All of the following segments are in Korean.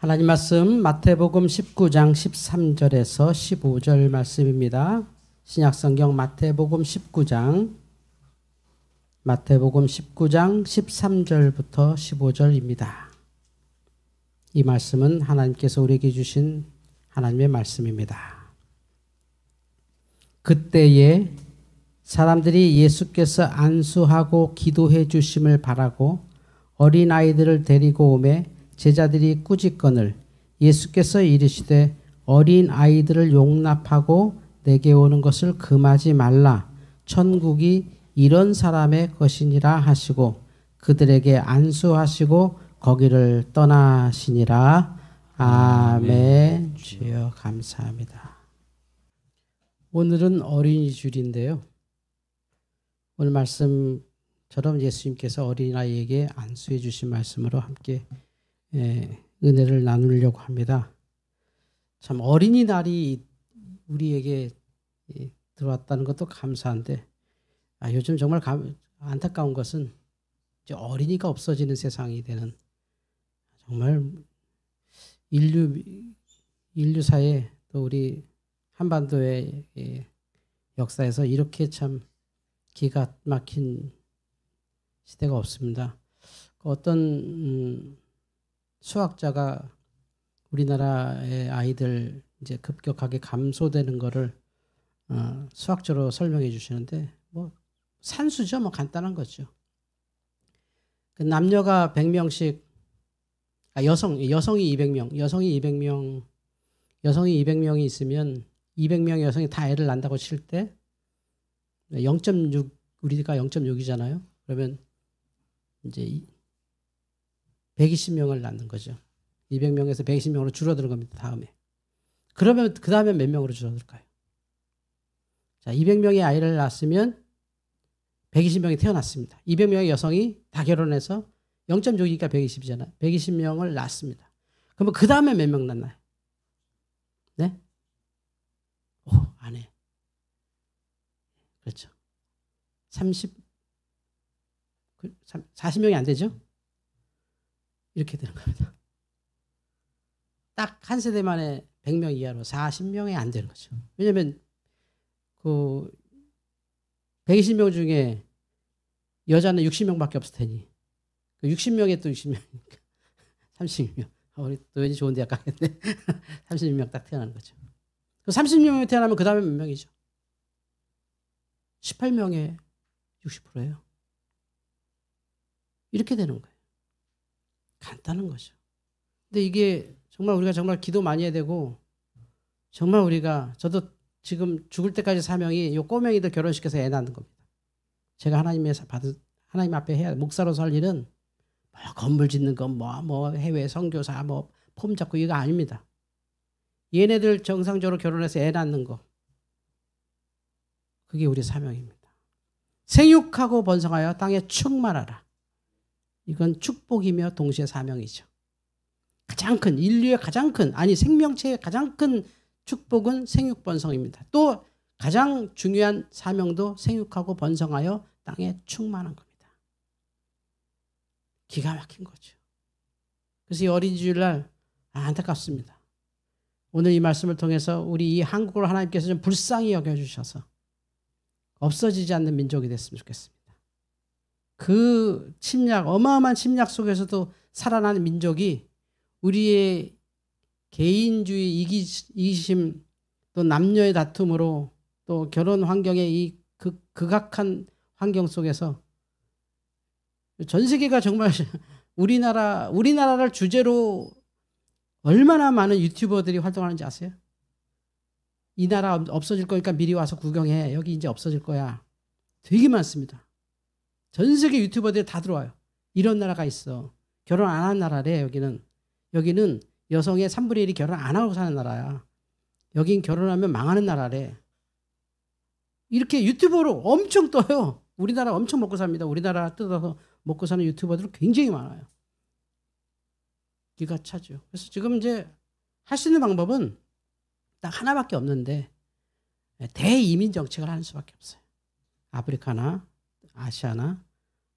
하나님 말씀 마태복음 19장 13절에서 15절 말씀입니다. 신약성경 마태복음 19장 13절부터 15절입니다. 이 말씀은 하나님께서 우리에게 주신 하나님의 말씀입니다. 그때에 사람들이 예수께서 안수하고 기도해 주심을 바라고 어린아이들을 데리고 오매 제자들이 꾸짖거늘 예수께서 이르시되 어린아이들을 용납하고 내게 오는 것을 금하지 말라. 천국이 이런 사람의 것이니라 하시고 그들에게 안수하시고 거기를 떠나시니라. 아멘. 주여 감사합니다. 오늘은 어린이주일인데요. 오늘 말씀처럼 예수님께서 어린아이에게 안수해 주신 말씀으로 함께 은혜를 나누려고 합니다. 참 어린이날이 우리에게 들어왔다는 것도 감사한데 요즘 정말 안타까운 것은 이제 어린이가 없어지는 세상이 되는 정말 인류사에 또 우리 한반도의 역사에서 이렇게 참 기가 막힌 시대가 없습니다. 어떤 수학자가 우리나라의 아이들 이제 급격하게 감소되는 거를 수학적으로 설명해 주시는데 뭐 산수죠. 뭐 간단한 거죠. 남녀가 100명씩 여성이 200명, 여성이 200명이 있으면 200명의 여성이 다 애를 낳는다고 칠 때 0.6 우리가 0.6이잖아요. 그러면 이제 120명을 낳는 거죠. 200명에서 120명으로 줄어드는 겁니다. 다음에. 그러면 그 다음에 몇 명으로 줄어들까요? 자, 200명의 아이를 낳았으면 120명이 태어났습니다. 200명의 여성이 다 결혼해서 0.6이니까 120이잖아요. 120명을 낳습니다. 그러면 그 다음에 몇 명 낳나요? 네? 안 해. 그렇죠. 40명이 안 되죠? 이렇게 되는 겁니다. 딱 한 세대 만에 100명 이하로 40명이 안 되는 거죠. 왜냐하면 그 120명 중에 여자는 60명밖에 없을 테니 60명에 또 60명이니까 36명. 우리 또 왠지 좋은 대학 가겠네. 36명 딱 태어나는 거죠. 36명이 태어나면 그 다음에 몇 명이죠? 18명에 60%예요. 이렇게 되는 거예요. 간단한 거죠. 근데 이게 정말 우리가 정말 기도 많이 해야 되고 정말 우리가 저도 지금 죽을 때까지 사명이 요 꼬맹이들 결혼시켜서 애 낳는 겁니다. 제가 하나님 앞에 해야 목사로서 할 일은 뭐 건물 짓는 거 뭐 해외 선교사 뭐 폼 잡고 이거 아닙니다. 얘네들 정상적으로 결혼해서 애 낳는 거 그게 우리 사명입니다. 생육하고 번성하여 땅에 충만하라. 이건 축복이며 동시에 사명이죠. 가장 큰 인류의 생명체의 가장 큰 축복은 생육번성입니다. 또 가장 중요한 사명도 생육하고 번성하여 땅에 충만한 겁니다. 기가 막힌 거죠. 그래서 이 어린이주일날 안타깝습니다. 오늘 이 말씀을 통해서 우리 이 한국을 하나님께서 좀 불쌍히 여겨주셔서 없어지지 않는 민족이 됐으면 좋겠습니다. 그 어마어마한 침략 속에서도 살아나는 민족이 우리의 개인주의, 이기심, 또 남녀의 다툼으로 또 결혼 환경의 이 극악한 환경 속에서 전 세계가 정말 우리나라를 주제로 얼마나 많은 유튜버들이 활동하는지 아세요? 이 나라 없어질 거니까 미리 와서 구경해. 여기 이제 없어질 거야. 되게 많습니다. 전 세계 유튜버들이 다 들어와요. 이런 나라가 있어. 결혼 안 한 나라래. 여기는 여성의 3분의 1이 결혼 안 하고 사는 나라야. 여긴 결혼하면 망하는 나라래. 이렇게 유튜버로 엄청 떠요. 우리나라 엄청 먹고 삽니다. 우리나라 뜯어서 먹고 사는 유튜버들 굉장히 많아요. 기가 차죠. 그래서 지금 이제 할 수 있는 방법은 딱 하나밖에 없는데 대이민 정책을 하는 수밖에 없어요. 아프리카나 아시아나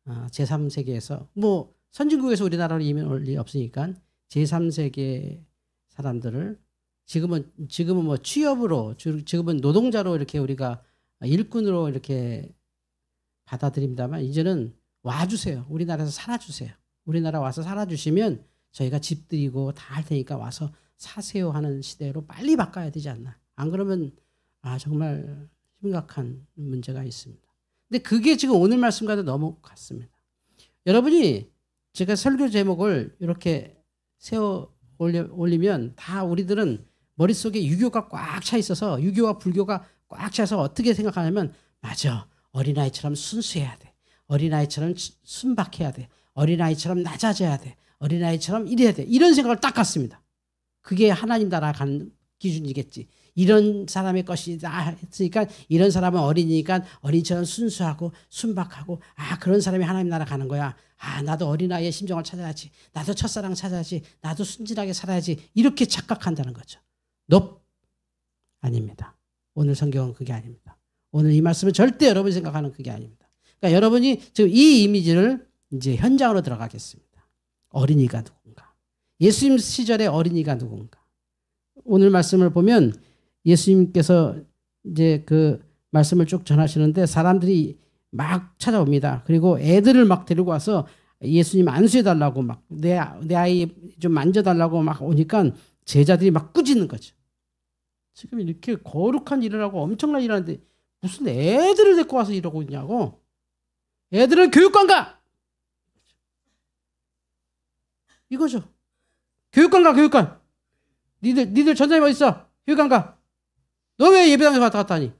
제3세계에서 뭐 선진국에서 우리나라로 이민 올 리 없으니까 제3세계 사람들을 지금은 뭐 취업으로, 지금은 노동자로 이렇게 우리가 일꾼으로 이렇게 받아들입니다만, 이제는 와주세요. 우리나라에서 살아주세요. 우리나라 와서 살아주시면 저희가 집 드리고 다 할 테니까 와서 사세요 하는 시대로 빨리 바꿔야 되지 않나. 안 그러면 정말 심각한 문제가 있습니다. 근데 그게 지금 오늘 말씀과도 너무 같습니다. 여러분이 제가 설교 제목을 이렇게 세워 올리면 다 우리들은 머릿속에 유교가 꽉 차 있어서, 유교와 불교가 꽉 차서 어떻게 생각하냐면, 맞아, 어린아이처럼 순수해야 돼. 어린아이처럼 순박해야 돼. 어린아이처럼 낮아져야 돼. 어린아이처럼 이래야 돼. 이런 생각을 딱 갖습니다. 그게 하나님 나라 가는 기준이겠지. 이런 사람의 것이다 했으니까 이런 사람은 어린이니까 어린이처럼 순수하고 순박하고, 그런 사람이 하나님 나라 가는 거야. 나도 어린아이의 심정을 찾아야지. 나도 첫사랑 찾아야지. 나도 순진하게 살아야지. 이렇게 착각한다는 거죠. 아닙니다. 오늘 성경은 그게 아닙니다. 오늘 이 말씀은 절대 여러분이 생각하는 그게 아닙니다. 그러니까 여러분이 지금 이 이미지를 이제 현장으로 들어가겠습니다. 어린이가 누군가? 예수님 시절의 어린이가 누군가? 오늘 말씀을 보면 예수님께서 이제 그 말씀을 쭉 전하시는데 사람들이 막 찾아옵니다. 그리고 애들을 막 데리고 와서 예수님 안수해달라고 막 내 아이 좀 만져달라고 막 오니까 제자들이 막 꾸짖는 거죠. 지금 이렇게 거룩한 일을 하고 엄청난 일을 하는데 무슨 애들을 데리고 와서 이러고 있냐고. 애들은 교육관 가! 이거죠. 교육관 가, 교육관. 니들 전자님 어디 있어? 교육관 가. 너 왜 예배당에서 왔다 갔다 하니?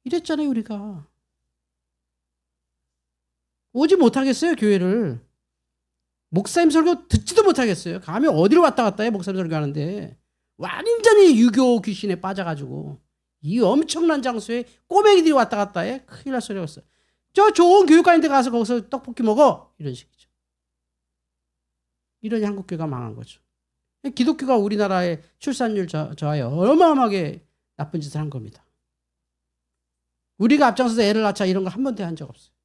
이랬잖아요, 우리가. 오지 못하겠어요, 교회를. 목사님 설교 듣지도 못하겠어요. 감히 어디로 왔다 갔다 해, 목사님 설교하는데. 완전히 유교 귀신에 빠져가지고 이 엄청난 장소에 꼬맹이들이 왔다 갔다 해. 큰일 날 소리가 있어요. 저 좋은 교육관인데 가서 거기서 떡볶이 먹어. 이런 식이죠. 이러니 한국교회가 망한 거죠. 기독교가 우리나라의 출산율 저하에 어마어마하게 나쁜 짓을 한 겁니다. 우리가 앞장서서 애를 낳자 이런 거 한 번도 한 적 없어요.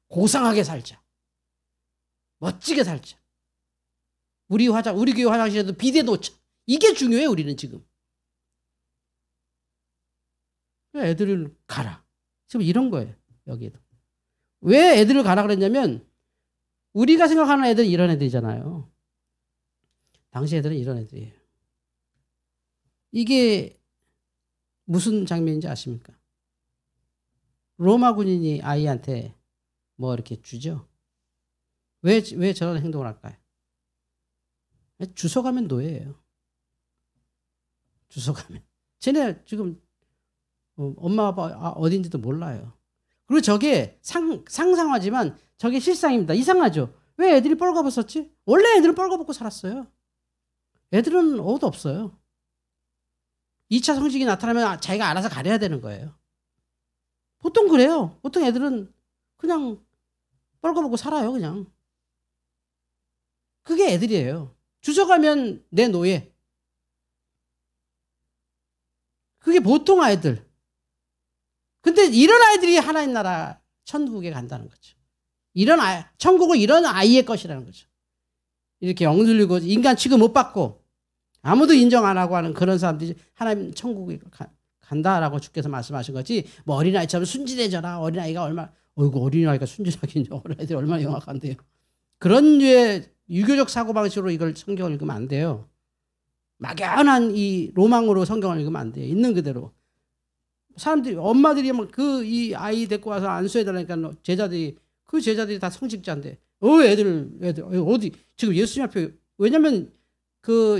고상하게 살자. 멋지게 살자. 우리 교회 화장실에도 비데 놓자. 이게 중요해, 우리는 지금. 애들을 가라. 지금 이런 거예요, 여기에도. 왜 애들을 가라 그랬냐면, 우리가 생각하는 애들은 이런 애들이잖아요. 당시 애들은 이런 애들이에요. 이게 무슨 장면인지 아십니까? 로마 군인이 아이한테 뭐 이렇게 주죠. 왜 저런 행동을 할까요? 주워가면 노예예요. 주워가면. 쟤네 지금 엄마 아빠 어딘지도 몰라요. 그리고 저게 상상하지만 저게 실상입니다. 이상하죠? 왜 애들이 뻘거벗었지? 원래 애들은 뻘거벗고 살았어요. 애들은 옷 없어요. 2차 성징이 나타나면 자기가 알아서 가려야 되는 거예요. 보통 그래요. 보통 애들은 그냥 뻘거벗고 살아요, 그냥. 그게 애들이에요. 주워가면 내 노예. 그게 보통 아이들. 근데 이런 아이들이 하나님 나라 천국에 간다는 거죠. 천국은 이런 아이의 것이라는 거죠. 이렇게 억눌리고 인간 취급 못 받고 아무도 인정 안 하고 하는 그런 사람들이 하나님 천국에 간다라고 주께서 말씀하신 거지. 뭐 어린아이처럼 순진해져라. 어린아이가 어린아이가 순진하긴 어린아이들이 얼마나 영악한데요. 그런 류의 유교적 사고방식으로 이걸 성경을 읽으면 안 돼요. 막연한 이 로망으로 성경을 읽으면 안 돼요. 있는 그대로. 사람들이, 엄마들이 막 이 아이 데리고 와서 안수해달라니까 제자들이 다 성직자인데, 애들, 어디, 지금 예수님 앞에, 왜냐면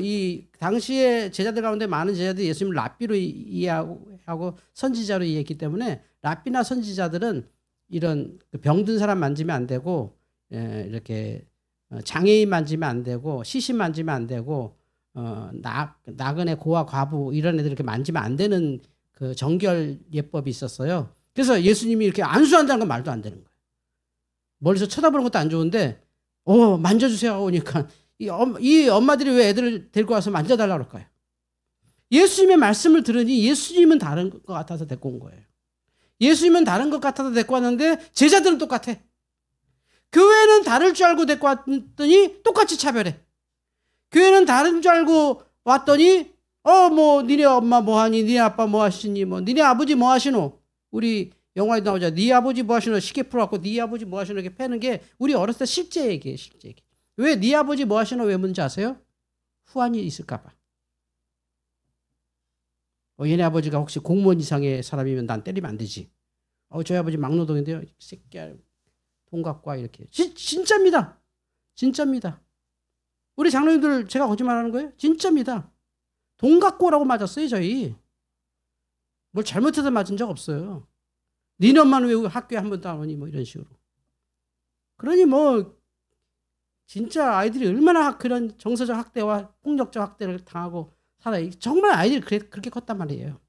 이 당시에 제자들 가운데 많은 제자들이 예수님을 랍비로 이해하고 선지자로 이해했기 때문에 랍비나 선지자들은 이런 병든 사람 만지면 안 되고, 이렇게 장애인 만지면 안 되고, 시신 만지면 안 되고, 나그네 고아 과부 이런 애들 이렇게 만지면 안 되는 그 정결 예법이 있었어요. 그래서 예수님이 이렇게 안수한다는 건 말도 안 되는 거예요. 멀리서 쳐다보는 것도 안 좋은데, 만져주세요 하니까 이 엄마들이 왜 애들을 데리고 와서 만져달라고 그럴까요? 예수님의 말씀을 들으니 예수님은 다른 것 같아서 데리고 온 거예요. 예수님은 다른 것 같아서 데리고 왔는데 제자들은 똑같아. 교회는 다를 줄 알고 데리고 왔더니 똑같이 차별해. 교회는 다른 줄 알고 왔더니 뭐 니네 엄마 뭐 하니, 니네 아빠 뭐 하시니, 뭐 니네 아버지 뭐 하시노. 우리 영화에 나오자. 네 아버지 뭐 하시노 시계 풀어갖고 네 아버지 뭐 하시노 이렇게 패는 게 우리 어렸을 때 실제 얘기예요. 실제 얘기. 왜 네 아버지 뭐 하시노 왜 묻는지 아세요? 후환이 있을까 봐. 얘네 아버지가 혹시 공무원 이상의 사람이면 난 때리면 안 되지. 저희 아버지 막노동인데요. 새끼야 돈 갖고 와 이렇게. 진짜입니다. 진짜입니다. 우리 장로님들 제가 거짓말하는 거예요? 진짜입니다. 돈 갖고 오라고 맞았어요 저희. 뭘 잘못해서 맞은 적 없어요. 니네 엄마는 왜 학교에 한 번도 안 오니 뭐 이런 식으로. 그러니 뭐 진짜 아이들이 얼마나 그런 정서적 학대와 폭력적 학대를 당하고 살아요. 정말 아이들이 그렇게 컸단 말이에요.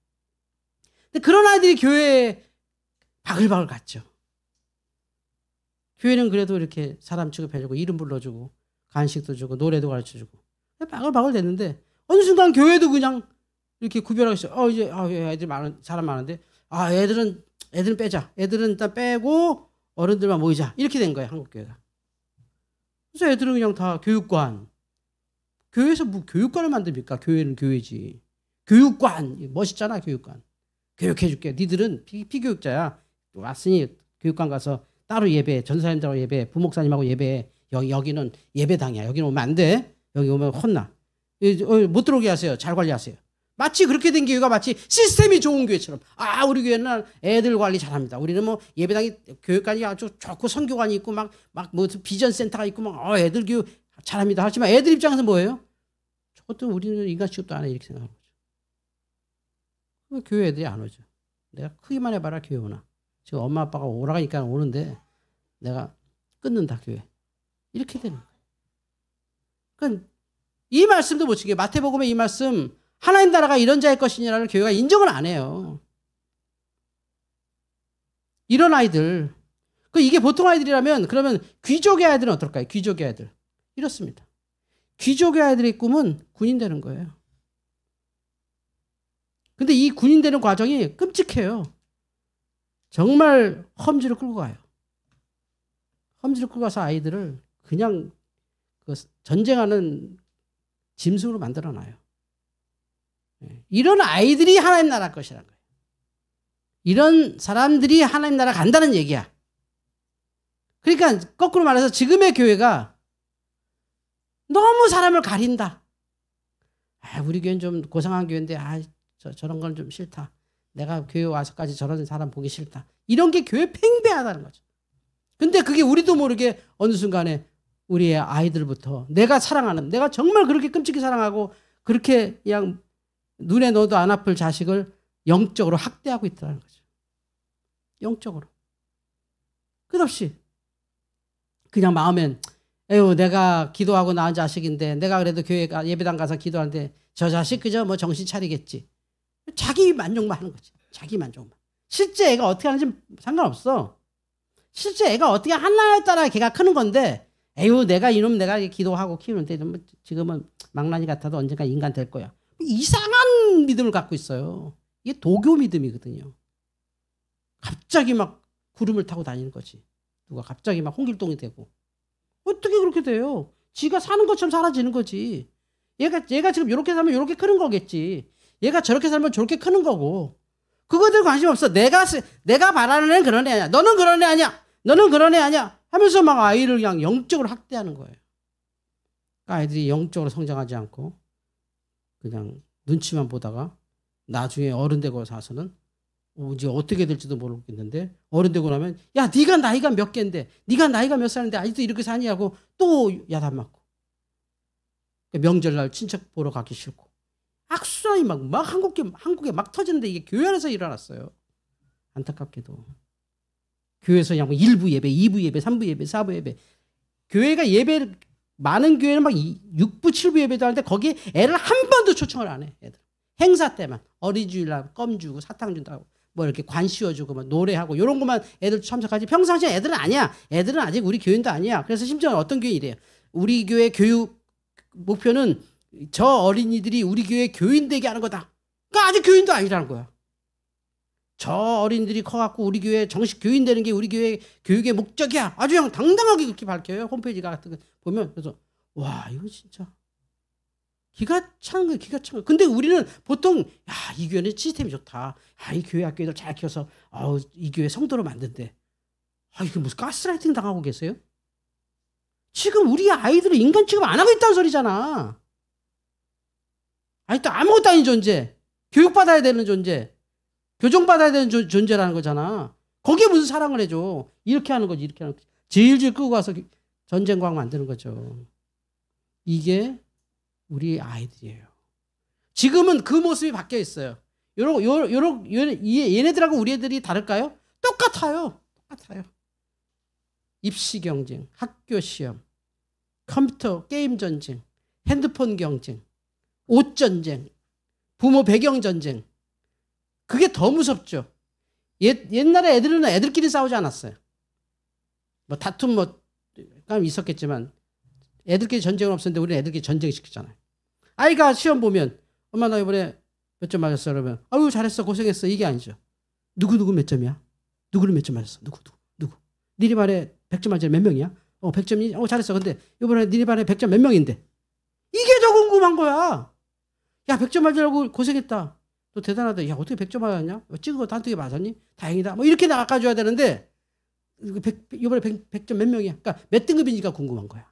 근데 그런 아이들이 교회에 바글바글 갔죠. 교회는 그래도 이렇게 사람 취급해주고 이름 불러주고 간식도 주고 노래도 가르쳐주고 바글바글 됐는데 어느 순간 교회도 그냥 이렇게 구별하고 있어요. 이제 애들 사람 많은데 애들은 빼자. 애들은 일단 빼고 어른들만 모이자. 이렇게 된 거예요 한국 교회가. 그래서 애들은 그냥 다 교육관. 교회에서 뭐 교육관을 만듭니까? 교회는 교회지. 교육관 멋있잖아 교육관. 교육해줄게. 니들은 피교육자야. 왔으니 교육관 가서 따로 예배, 전사님들하고 예배, 부목사님하고 예배. 여기는 예배당이야. 여기는 오면 안 돼. 여기 오면 혼나. 못 들어오게 하세요. 잘 관리하세요. 마치 그렇게 된 교회가 마치 시스템이 좋은 교회처럼. 우리 교회는 애들 관리 잘합니다. 우리는 뭐 예배당이 교육관이 아주 좋고 선교관이 있고 막 뭐 비전 센터가 있고 막 애들 교육 잘합니다. 하지만 애들 입장에서 뭐예요? 저것도 우리는 인간 취급도 안 해 이렇게 생각하는 거죠. 교회 애들이 안 오죠. 내가 크기만 해봐라 교회 오나. 지금 엄마 아빠가 오라니까 오는데 내가 끊는다 교회. 이렇게 되는 거예요. 그러니까 이 말씀도 못 지켜요. 마태복음의 이 말씀 하나님 나라가 이런 자의 것이냐를 교회가 인정을 안 해요. 이런 아이들. 이게 보통 아이들이라면 그러면 귀족의 아이들은 어떨까요? 귀족의 아이들. 이렇습니다. 귀족의 아이들의 꿈은 군인 되는 거예요. 근데 이 군인 되는 과정이 끔찍해요. 정말 험지로 끌고 가요. 험지로 끌고 가서 아이들을 그냥 전쟁하는 짐승으로 만들어놔요. 이런 아이들이 하나님 나라 것이라는 거예요. 이런 사람들이 하나님 나라 간다는 얘기야. 그러니까 거꾸로 말해서 지금의 교회가 너무 사람을 가린다. 우리 교회는 좀 고상한 교회인데 저런 건 좀 싫다. 내가 교회 와서까지 저런 사람 보기 싫다. 이런 게 교회 팽배하다는 거죠. 근데 그게 우리도 모르게 어느 순간에 우리의 아이들부터 내가 사랑하는, 내가 정말 그렇게 끔찍히 사랑하고 그렇게 그냥 눈에 넣어도 안 아플 자식을 영적으로 학대하고 있다는 거죠. 영적으로. 끝없이. 그냥 마음엔 내가 기도하고 낳은 자식인데 내가 그래도 교회 예배당 가서 기도하는데 저 자식 그저 뭐 정신 차리겠지. 자기 만족만 하는 거지. 자기 만족만. 실제 애가 어떻게 하는지 상관없어. 실제 애가 어떻게 하나에 따라 걔가 크는 건데 내가 기도하고 키우는데 지금은 망나니 같아도 언젠가 인간 될 거야. 이상한 믿음을 갖고 있어요. 이게 도교 믿음이거든요. 갑자기 막 구름을 타고 다니는 거지. 누가 갑자기 막 홍길동이 되고. 어떻게 그렇게 돼요? 지가 사는 것처럼 사라지는 거지. 얘가 지금 이렇게 살면 이렇게 크는 거겠지. 얘가 저렇게 살면 저렇게 크는 거고. 그거들 관심 없어. 내가 바라는 애는 그런 애 아니야. 너는 그런 애 아니야. 너는 그런 애 아니야. 하면서 막 아이를 그냥 영적으로 학대하는 거예요. 그러니까 아이들이 영적으로 성장하지 않고 그냥 눈치만 보다가 나중에 어른 되고 사서는 이제 어떻게 될지도 모르겠는데 어른 되고 나면 네가 나이가 몇 개인데 네가 나이가 몇 살인데 아직도 이렇게 사냐고 또 야단 맞고 명절날 친척 보러 가기 싫고 악순환이 막 한국에 막 터지는데 이게 교회 안에서 일어났어요. 안타깝게도. 교회에서 그냥 1부 예배, 2부 예배, 3부 예배, 4부 예배. 교회가 예배를 많은 교회는 막 6부, 7부 예배도 하는데 거기에 애를 한 번도 초청을 안 해. 애들. 행사 때만 어린이주일날 껌 주고 사탕 준다고 뭐 이렇게 관 씌워주고 막 노래하고 이런 것만 애들 참석하지. 평상시에 애들은 아니야. 애들은 아직 우리 교인도 아니야. 그래서 심지어 어떤 교회 이래요. 우리 교회 교육 목표는 저 어린이들이 우리 교회 교인 되게 하는 거다. 그러니까 아직 교인도 아니라는 거야. 저 어린이들이 커갖고 우리 교회 정식 교인 되는 게 우리 교회 교육의 목적이야. 아주 그냥 당당하게 그렇게 밝혀요. 홈페이지 같은 거 보면. 그래서 와 이거 진짜 기가 찬 거예요. 기가 찬 거예요. 근데 우리는 보통 야, 이 교회는 시스템이 좋다. 아, 이 교회 학교들 잘 키워서 이 교회 성도로 만든대. 아, 이게 무슨 가스라이팅 당하고 계세요? 지금 우리 아이들은 인간 취급 안 하고 있다는 소리잖아. 아니 또 아무것도 아닌 존재. 교육받아야 되는 존재. 교정받아야 되는 존재라는 거잖아. 거기에 무슨 사랑을 해줘. 이렇게 하는 거지. 이렇게 하는 거지. 질질 끄고 와서 전쟁광 만드는 거죠. 이게 우리 아이들이에요. 지금은 그 모습이 바뀌어 있어요. 얘네들하고 우리 애들이 다를까요? 똑같아요. 똑같아요. 입시 경쟁, 학교 시험, 컴퓨터 게임 전쟁, 핸드폰 경쟁, 옷 전쟁, 부모 배경 전쟁. 그게 더 무섭죠. 옛날에 애들은 애들끼리 싸우지 않았어요. 뭐 다툼 있었겠지만 애들끼리 전쟁은 없었는데 우리는 애들끼리 전쟁 시켰잖아요. 아이가 시험 보면 엄마 나 이번에 몇 점 맞았어 그러면 아유 잘했어 고생했어 이게 아니죠. 누구 몇 점이야? 누구를 몇 점 맞았어? 누구? 니네 반에 100점 맞은 몇 명이야? 100점이? 잘했어. 근데 이번에 니네 반에 100점 몇 명인데? 이게 더 궁금한 거야. 야 100점 맞으라고 고생했다. 너 대단하다. 야 어떻게 100점 맞았냐? 찍은 것도 한두 개 맞았니? 다행이다. 뭐 이렇게 낚아줘야 되는데 이번에 100점 몇 명이야? 그러니까 몇 등급인지가 궁금한 거야.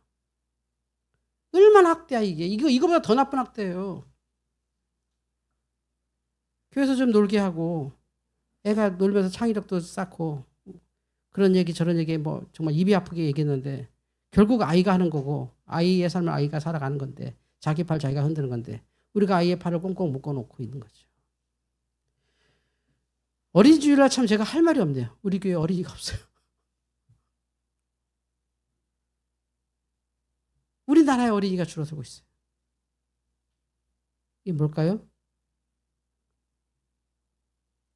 얼마나 학대야 이게. 이거보다 더 나쁜 학대예요. 교회에서 좀 놀게 하고 애가 놀면서 창의력도 쌓고 그런 얘기 저런 얘기 뭐 정말 입이 아프게 얘기했는데 결국 아이가 하는 거고 아이의 삶을 아이가 살아가는 건데 자기 팔 자기가 흔드는 건데 우리가 아이의 팔을 꽁꽁 묶어놓고 있는 거죠. 어린이 주일날 참 제가 할 말이 없네요. 우리 교회 어린이가 없어요. 우리나라의 어린이가 줄어들고 있어요. 이게 뭘까요?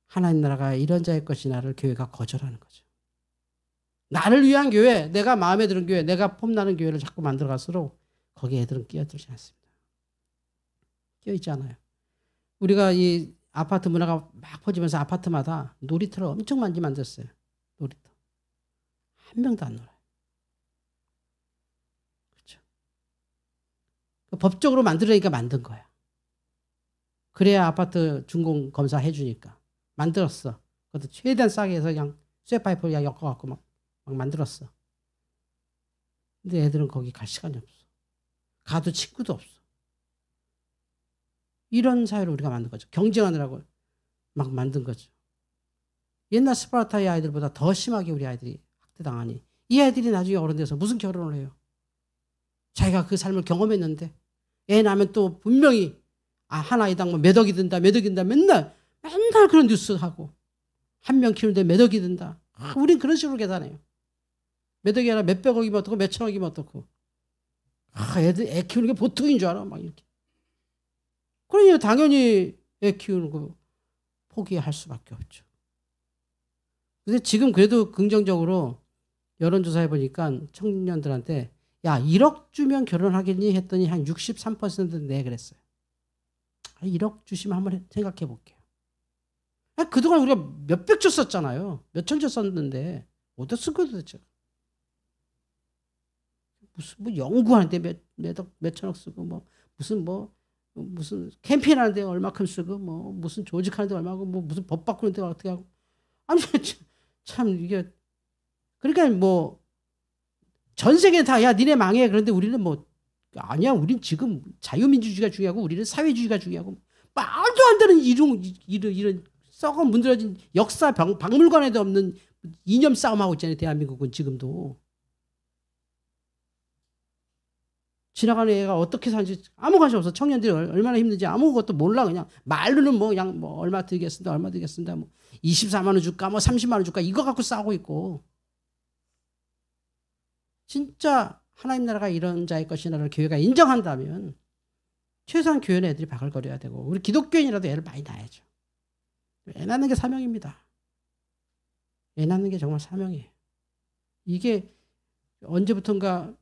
하나님 나라가 이런 자의 것이나를 교회가 거절하는 거죠. 나를 위한 교회, 내가 마음에 드는 교회, 내가 폼나는 교회를 자꾸 만들어갈수록 거기에 애들은 끼어들지 않습니다. 끼어있지 않아요. 우리가 이 아파트 문화가 막 퍼지면서 아파트마다 놀이터를 엄청 많이 만들었어요. 놀이터. 한 명도 안 놀아요. 그렇죠. 법적으로 만들으니까 만든 거야. 그래야 아파트 준공 검사 해주니까. 만들었어. 그것도 최대한 싸게 해서 그냥 쇠파이프 그냥 엮어갖고 막 만들었어. 근데 애들은 거기 갈 시간이 없어. 가도 친구도 없어. 이런 사회를 우리가 만든 거죠. 경쟁하느라고 막 만든 거죠. 옛날 스파르타의 아이들보다 더 심하게 우리 아이들이 학대당하니 이 아이들이 나중에 어른 돼서 무슨 결혼을 해요? 자기가 그 삶을 경험했는데 애 낳으면 또 분명히 한 아이당 뭐 몇 억이 든다 맨날 그런 뉴스 하고 한 명 키우는데 몇 억이 든다. 우린 그런 식으로 계산해요. 몇 억이 아니라 몇백억이면 어떻고 몇천억이면 어떻고. 애 키우는 게 보통인 줄 알아. 막 이렇게. 그러니 당연히 애 키우는 거 포기할 수밖에 없죠. 근데 지금 그래도 긍정적으로 여론조사해 보니까 청년들한테 야 1억 주면 결혼하겠니 했더니 한 63%는 네 그랬어요. 1억 주시면 한번 생각해 볼게요. 그동안 우리가 몇백 조 썼잖아요. 몇천 조 썼는데 어디다 쓴 거야 도대체. 무슨 뭐 연구하는데 몇천억 쓰고 무슨 캠페인 하는데 얼마큼 쓰고 무슨 조직하는데 얼마고 무슨 법 바꾸는데 어떻게 하고 아니 참 이게 그러니까 전 세계 다 야 니네 망해. 그런데 우리는 아니야. 우린 지금 자유민주주의가 중요하고 우리는 사회주의가 중요하고 말도 안 되는 이런 썩어 문드러진 역사 박물관에도 없는 이념 싸움하고 있잖아요. 대한민국은 지금도. 지나가는 애가 어떻게 사는지 아무 관심 없어. 청년들이 얼마나 힘든지 아무것도 몰라. 그냥 말로는 그냥 얼마 드리겠습니다. 얼마 드리겠습니다. 24만 원 줄까 30만 원 줄까 이거 갖고 싸우고 있고. 진짜 하나님 나라가 이런 자의 것이나를 교회가 인정한다면 최소한 교회는 애들이 바글거려야 되고 우리 기독교인이라도 애를 많이 낳아야죠. 애 낳는 게 사명입니다. 애 낳는 게 정말 사명이에요. 이게 언제부턴가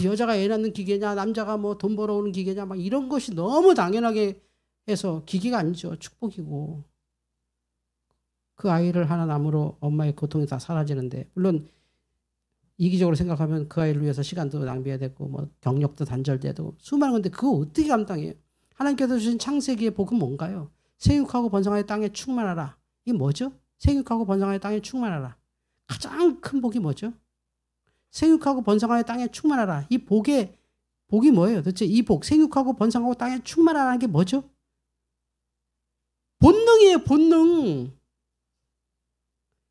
여자가 애 낳는 기계냐 남자가 돈 벌어오는 기계냐 막 이런 것이 너무 당연하게 해서 기계가 아니죠. 축복이고 그 아이를 하나 남으로 엄마의 고통이 다 사라지는데, 물론 이기적으로 생각하면 그 아이를 위해서 시간도 낭비해야 되고 뭐 경력도 단절되고 수많은 건데 그거 어떻게 감당해요? 하나님께서 주신 창세기의 복은 뭔가요? 생육하고 번성하여 땅에 충만하라. 이게 뭐죠? 생육하고 번성하여 땅에 충만하라. 가장 큰 복이 뭐죠? 생육하고 번성하여 땅에 충만하라. 이 복이 뭐예요? 도대체 이 복, 생육하고 번성하고 땅에 충만하라는 게 뭐죠? 본능이에요, 본능.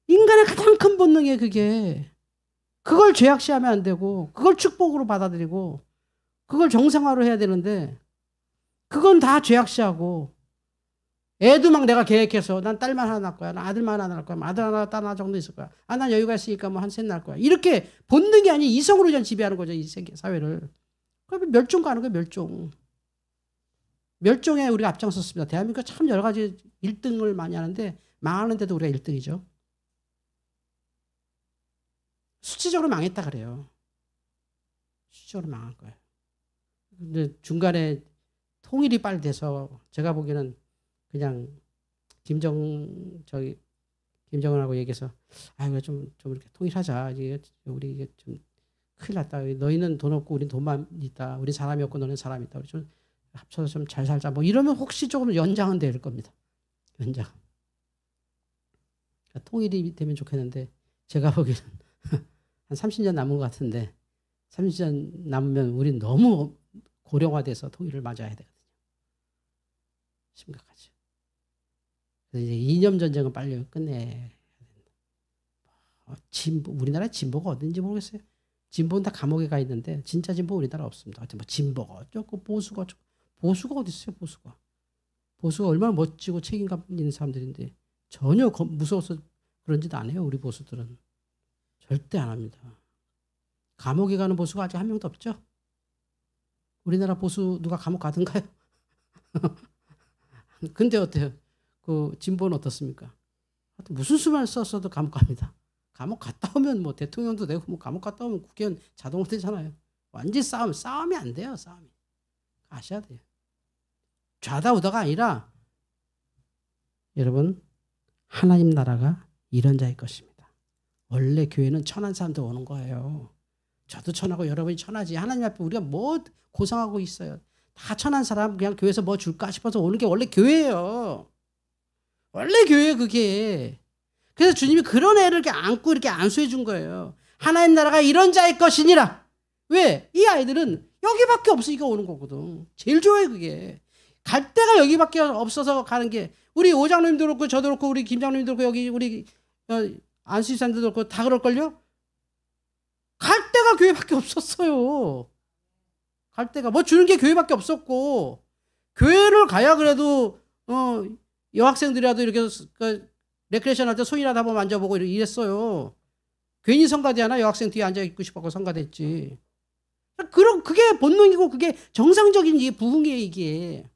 인간의 가장 큰 본능이에요, 그게. 그걸 죄악시하면 안 되고, 그걸 축복으로 받아들이고, 그걸 정상화로 해야 되는데, 그건 다 죄악시하고, 애도 막 내가 계획해서, 난 딸만 하나 낳을 거야, 난 아들만 하나 낳을 거야, 아들 하나, 딸 하나 정도 있을 거야, 아, 난 여유가 있으니까 뭐 한 셋 낳을 거야. 이렇게 본능이 아닌 이성으로 그냥 지배하는 거죠, 이 세계, 사회를. 그러면 멸종 가는 거예요, 멸종. 멸종에 우리가 앞장섰습니다. 대한민국은 참 여러 가지 1등을 많이 하는데, 망하는데도 우리가 1등이죠. 수치적으로 망했다 그래요. 수치적으로 망한 거예요. 근데 중간에 통일이 빨리 돼서 제가 보기에는 그냥 김정은하고 얘기해서 이거 좀 이렇게 통일하자. 우리 이게 좀 큰일 났다. 너희는 돈 없고 우린 돈만 있다. 우리 사람이 없고 너는 사람이 있다. 우리 좀 합쳐서 좀 잘 살자. 뭐 이러면 혹시 조금 연장은 될 겁니다. 연장. 그러니까 통일이 되면 좋겠는데 제가 보기에는 한 30년 남은 것 같은데 30년 남으면 우린 너무 고령화돼서 통일을 맞아야 되거든요. 심각하죠. 그래서 이제 이념 전쟁은 빨리 끝내야 된다. 우리나라 진보가 어딘지 모르겠어요. 진보는 다 감옥에 가 있는데 진짜 진보 우리나라 없습니다. 하여튼 뭐 진보가 어쩌고 보수가 어쩌고. 보수가 어디 있어요, 보수가. 보수가 얼마나 멋지고 책임감 있는 사람들인데 전혀 무서워서 그런 짓 안 해요, 우리 보수들은. 절대 안 합니다. 감옥에 가는 보수가 아직 한 명도 없죠? 우리나라 보수 누가 감옥 가든가요? 근데 어때요? 그 진보는 어떻습니까? 무슨 수만 썼어도 감옥 갑니다. 감옥 갔다 오면 뭐 대통령도 되고 뭐 감옥 갔다 오면 국회의원 자동으로 되잖아요. 완전 싸움이 안 돼요, 싸움이. 아셔야 돼요. 좌다 우다가 아니라 여러분 하나님 나라가 이런 자일 것입니다. 원래 교회는 천한 사람들 오는 거예요. 저도 천하고 여러분이 천하지. 하나님 앞에 우리가 뭐 고상하고 있어요. 다 천한 사람 그냥 교회에서 뭐 줄까 싶어서 오는 게 원래 교회예요. 원래 교회예요, 그게. 그래서 주님이 그런 애를 이렇게 안고 이렇게 안수해 준 거예요. 하나님 나라가 이런 자일 것이니라. 왜? 이 아이들은 여기밖에 없으니까 오는 거거든. 제일 좋아요, 그게. 갈 데가 여기밖에 없어서 가는 게 우리 오장님도 그렇고 저도 그렇고 우리 김장님도 그렇고 여기 우리 안수집사님도 그렇고 다 그럴걸요? 갈 데가 교회밖에 없었어요. 갈 데가 뭐 주는 게 교회밖에 없었고 교회를 가야 그래도 여학생들이라도 이렇게 레크레이션 할 때 손이라도 한번 만져보고 이랬어요. 괜히 성가대 하나 여학생 뒤에 앉아 있고 싶었고 성가됐지. 그게 본능이고 그게 정상적인 이게 부흥이에요, 이게.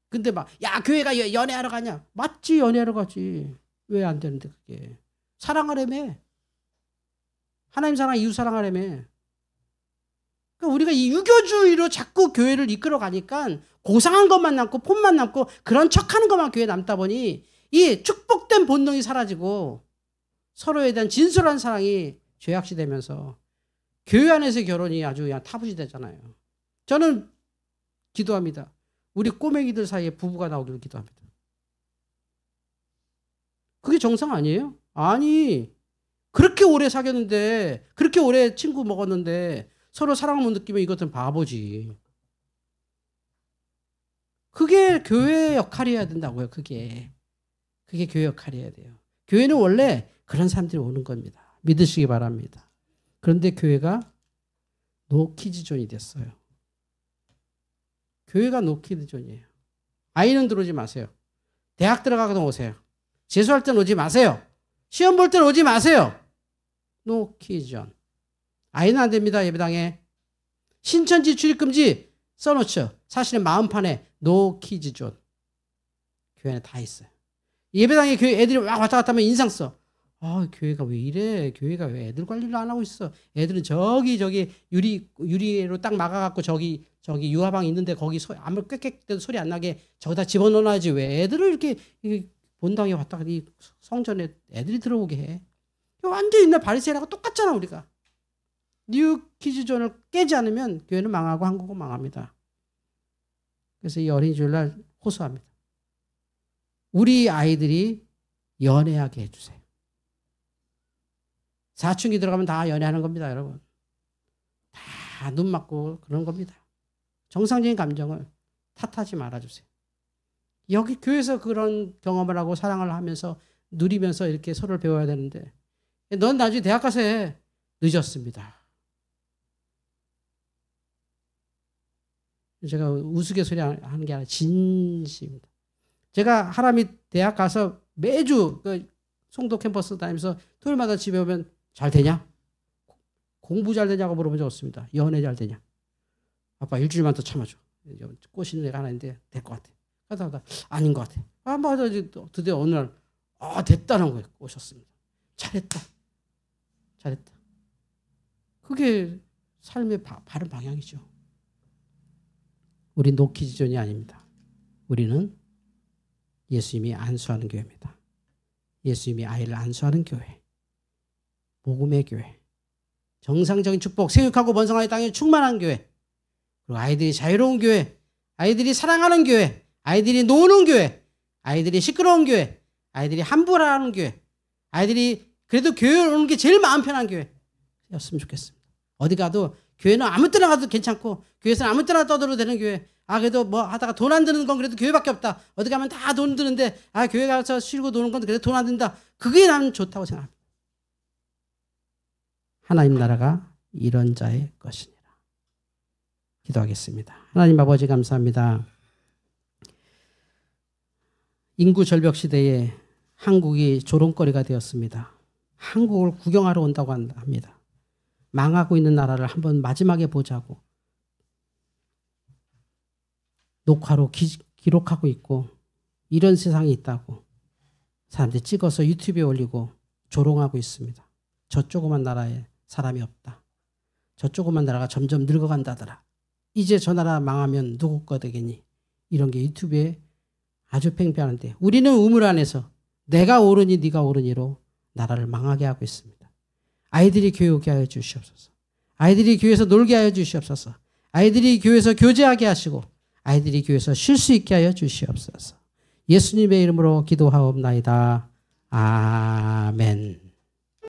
근데 막 야 교회가 연애하러 가냐? 맞지, 연애하러 가지. 왜 안 되는데 그게. 사랑하라며. 하나님 사랑, 이웃 사랑하라며. 그러니까 우리가 이 유교주의로 자꾸 교회를 이끌어 가니까 고상한 것만 남고 폼만 남고 그런 척하는 것만 교회에 남다 보니 이 축복된 본능이 사라지고 서로에 대한 진솔한 사랑이 죄악시 되면서 교회 안에서의 결혼이 아주 그냥 타부시 되잖아요. 저는 기도합니다. 우리 꼬맹이들 사이에 부부가 나오기를 기도합니다. 그게 정상 아니에요? 아니, 그렇게 오래 사귀었는데, 그렇게 오래 친구 먹었는데 서로 사랑을 못 느끼면 이것은 바보지. 그게 교회의 역할이어야 된다고요. 그게 교회 역할이어야 돼요. 교회는 원래 그런 사람들이 오는 겁니다. 믿으시기 바랍니다. 그런데 교회가 노키즈존이 됐어요. 교회가 노키즈존이에요. 아이는 들어오지 마세요. 대학 들어가거든 오세요. 재수할 때는 오지 마세요. 시험 볼 때는 오지 마세요. 노키즈존. 아이는 안 됩니다. 예배당에. 신천지 출입금지 써놓죠. 사실은 마음판에 노키즈존. 교회 안에 다 있어요. 예배당에 교회 애들이 막 왔다 갔다 하면 인상 써. 교회가 왜 이래? 교회가 왜 애들 관리를 안 하고 있어? 애들은 저기 유리로 딱 막아갖고 저기 유화방 있는데 거기 아무 꽥꽥 때도 소리 안 나게 저기다 집어넣어야지 왜 애들을 이렇게 본당에 왔다가 이 성전에 애들이 들어오게 해. 완전히 옛날 바리새인하고 똑같잖아 우리가. 뉴 키즈존을 깨지 않으면 교회는 망하고 한국은 망합니다. 그래서 이 어린이 주일날 호소합니다. 우리 아이들이 연애하게 해주세요. 사춘기 들어가면 다 연애하는 겁니다, 여러분. 다 눈 맞고 그런 겁니다. 정상적인 감정을 탓하지 말아주세요. 여기 교회에서 그런 경험을 하고 사랑을 하면서 누리면서 이렇게 서로를 배워야 되는데 넌 나중에 대학 가서 해. 늦었습니다. 제가 우스갯소리 하는 게 아니라 진심입니다. 제가 하람이 대학 가서 매주 그 송도 캠퍼스 다니면서 토요일마다 집에 오면 잘 되냐? 공부 잘 되냐고 물어본 적 없습니다. 연애 잘 되냐? 아빠 일주일만 더 참아줘. 꼬시는 애가 하나 있는데 될 것 같아. 하다가 아닌 것 같아. 맞아. 드디어 어느 날 됐다는 거예요. 꼬셨습니다. 잘했다. 그게 삶의 바른 방향이죠. 우리 노키즈존이 아닙니다. 우리는 예수님이 안수하는 교회입니다. 예수님이 아이를 안수하는 교회. 복음의 교회. 정상적인 축복, 생육하고 번성하는 땅에 충만한 교회. 그리고 아이들이 자유로운 교회. 아이들이 사랑하는 교회. 아이들이 노는 교회. 아이들이 시끄러운 교회. 아이들이 함부로 하는 교회. 아이들이 그래도 교회 오는 게 제일 마음 편한 교회였으면 좋겠습니다. 어디 가도 교회는 아무 때나 가도 괜찮고 교회에서는 아무 때나 떠들어도 되는 교회. 그래도 뭐 하다가 돈 안 드는 건 그래도 교회밖에 없다. 어디 가면 다 돈 드는데 교회 가서 쉬고 노는 건 그래도 돈 안 든다. 그게 나는 좋다고 생각합니다. 하나님 나라가 이런 자의 것이니라. 기도하겠습니다. 하나님 아버지 감사합니다. 인구 절벽 시대에 한국이 조롱거리가 되었습니다. 한국을 구경하러 온다고 합니다. 망하고 있는 나라를 한번 마지막에 보자고 녹화로 기록하고 있고 이런 세상이 있다고 사람들이 찍어서 유튜브에 올리고 조롱하고 있습니다. 저 조그만 나라에 사람이 없다. 저 조그만 나라가 점점 늙어간다더라. 이제 저 나라 망하면 누구 거 되겠니? 이런 게 유튜브에 아주 팽팽한데 우리는 우물 안에서 내가 옳으니 네가 옳으니로 나라를 망하게 하고 있습니다. 아이들이 교회 오게 하여 주시옵소서. 아이들이 교회에서 놀게 하여 주시옵소서. 아이들이 교회에서 교제하게 하시고 아이들이 교회에서 쉴 수 있게 하여 주시옵소서. 예수님의 이름으로 기도하옵나이다. 아멘.